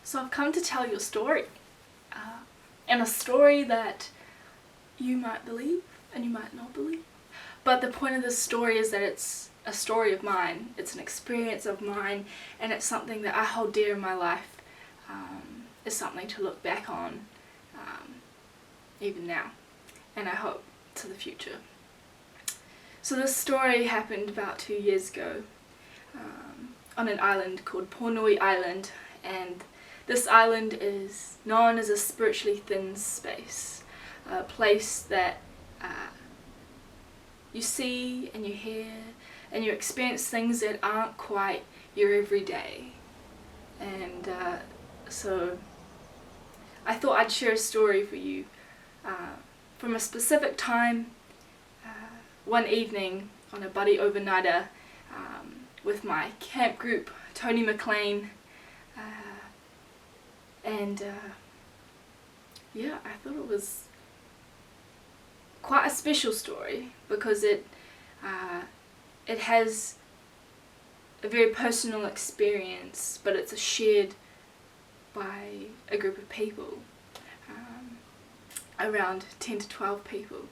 So I've come to tell you a story, and a story that you might believe and you might not believe. But the point of this story is that it's a story of mine, it's an experience of mine, and it's something that I hold dear in my life. It's something to look back on even now, and I hope to the future. So this story happened about 2 years ago on an island called Pornui Island, and this island is known as a spiritually thin space, a place that you see and you hear and you experience things that aren't quite your everyday. And so I thought I'd share a story for you from a specific time, one evening on a buddy overnighter with my camp group, Tony McLean, and I thought it was quite a special story because it has a very personal experience, but it's shared by a group of people, around 10 to 12 people.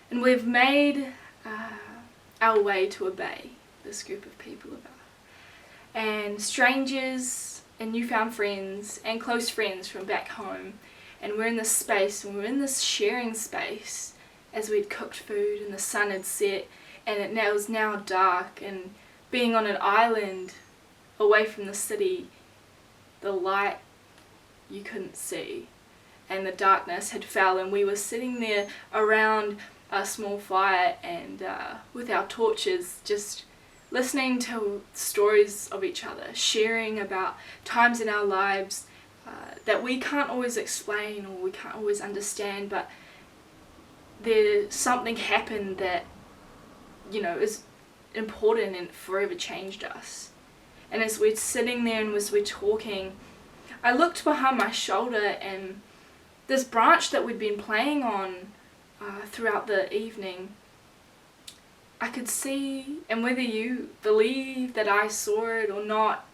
And we've made our way to a bay, this group of people are. And strangers and newfound friends and close friends from back home. And we're in this space, and we're in this sharing space as we'd cooked food and the sun had set and it was now dark, and being on an island away from the city, the light you couldn't see and the darkness had fell, and we were sitting there around a small fire and with our torches just listening to stories of each other, sharing about times in our lives that we can't always explain or we can't always understand, but there's something happened that, is important and forever changed us. And as we're sitting there and as we're talking, I looked behind my shoulder, and this branch that we'd been playing on throughout the evening, I could see, and whether you believe that I saw it or not,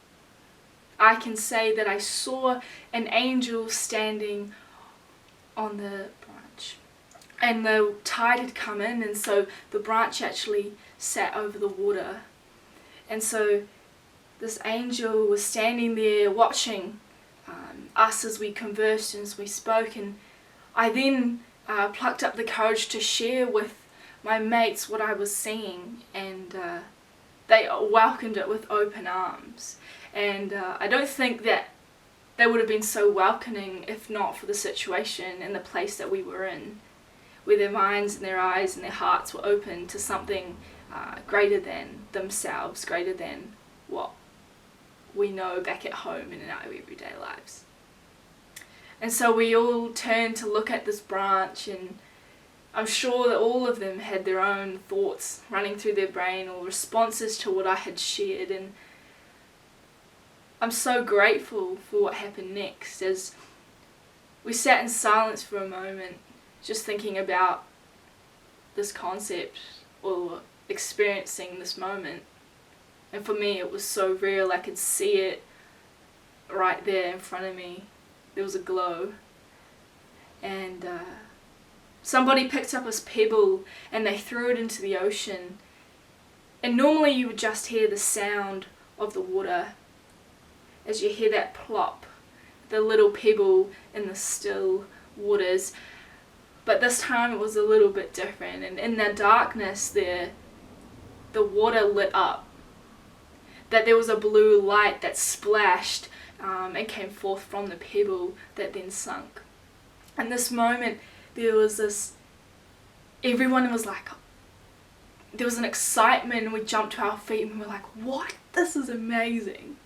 I can say that I saw an angel standing on the branch. And the tide had come in, and so the branch actually sat over the water. And so this angel was standing there watching us as we conversed and as we spoke. And I then plucked up the courage to share with my mates what I was seeing, and they welcomed it with open arms. And I don't think that they would have been so welcoming if not for the situation and the place that we were in, where their minds and their eyes and their hearts were open to something greater than themselves, greater than what we know back at home and in our everyday lives. And so we all turned to look at this branch, and I'm sure that all of them had their own thoughts running through their brain or responses to what I had shared. And I'm so grateful for what happened next, as we sat in silence for a moment, just thinking about this concept or experiencing this moment. And for me it was so real, I could see it right there in front of me. There was a glow, and somebody picked up a pebble and they threw it into the ocean, and normally you would just hear the sound of the water as you hear that plop, the little pebble in the still waters. But this time it was a little bit different, and in the darkness there, the water lit up, that there was a blue light that splashed and came forth from the pebble that then sunk. And this moment, there was everyone was like, there was an excitement, and we jumped to our feet and we were like, what? This is amazing.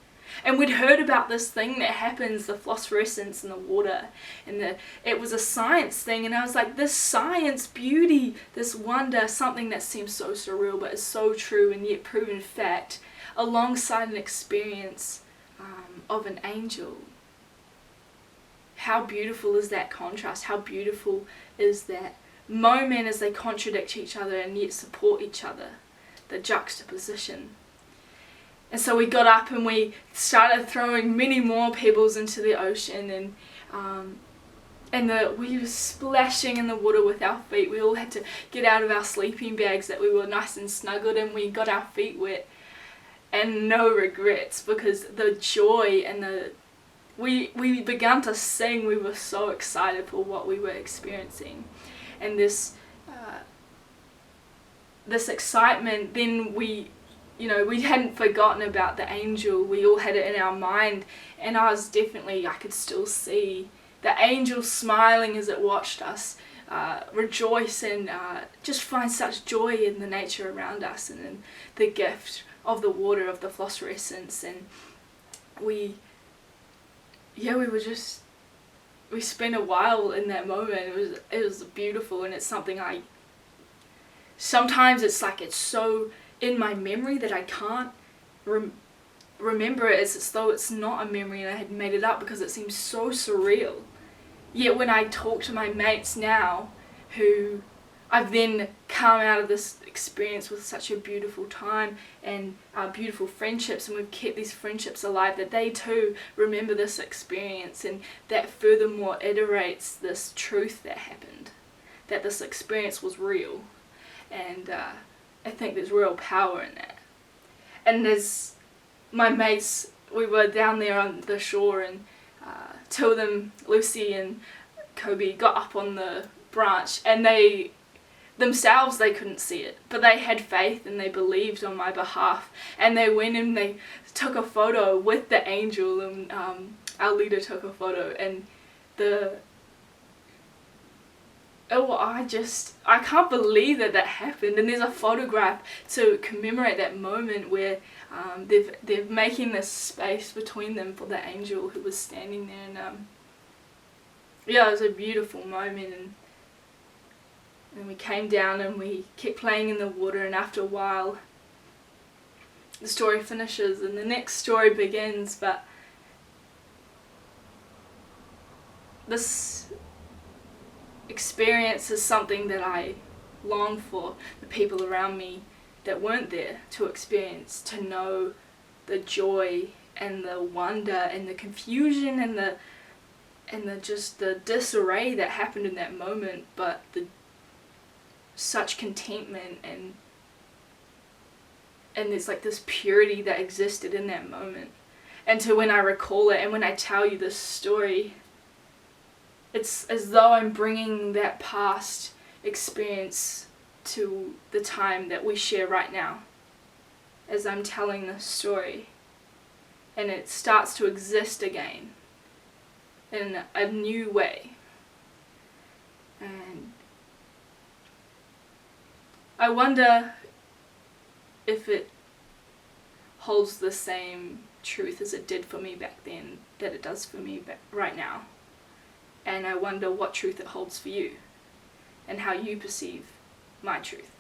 And we'd heard about this thing that happens, the phosphorescence in the water, and it was a science thing, and I was like, this science, beauty, this wonder, something that seems so surreal but is so true and yet proven fact, alongside an experience of an angel. How beautiful is that contrast? How beautiful is that moment as they contradict each other and yet support each other? The juxtaposition. And so we got up and we started throwing many more pebbles into the ocean, and we were splashing in the water with our feet. We all had to get out of our sleeping bags that we were nice and snuggled in. We got our feet wet, and no regrets, because the joy and we began to sing. We were so excited for what we were experiencing, and this excitement. Then we hadn't forgotten about the angel. We all had it in our mind, and I could still see the angel smiling as it watched us rejoice and just find such joy in the nature around us, and in the gift of the water, of the phosphorescence. And we spent a while in that moment. It was beautiful, and it's something sometimes it's like it's so in my memory that I can't remember it. It's as though it's not a memory and I had made it up, because it seems so surreal. Yet when I talk to my mates now, who I've then come out of this experience with such a beautiful time and beautiful friendships, and we've kept these friendships alive, that they too remember this experience, and that furthermore iterates this truth that happened, that this experience was real. And I think there's real power in that. And as my mates, we were down there on the shore, and two of them, Lucy and Kobe, got up on the branch, and they couldn't see it, but they had faith and they believed on my behalf, and they went and they took a photo with the angel, and our leader took a photo, and I can't believe that happened. And there's a photograph to commemorate that moment where they're making this space between them for the angel who was standing there. And it was a beautiful moment. And we came down and we kept playing in the water, and after a while the story finishes and the next story begins. But this experience is something that I long for the people around me that weren't there to experience, to know the joy and the wonder and the confusion and the just the disarray that happened in that moment, but such contentment and there's like this purity that existed in that moment. And so when I recall it and when I tell you this story, it's as though I'm bringing that past experience to the time that we share right now as I'm telling this story, and it starts to exist again in a new way. And I wonder if it holds the same truth as it did for me back then that it does for me right now. And I wonder what truth it holds for you and how you perceive my truth.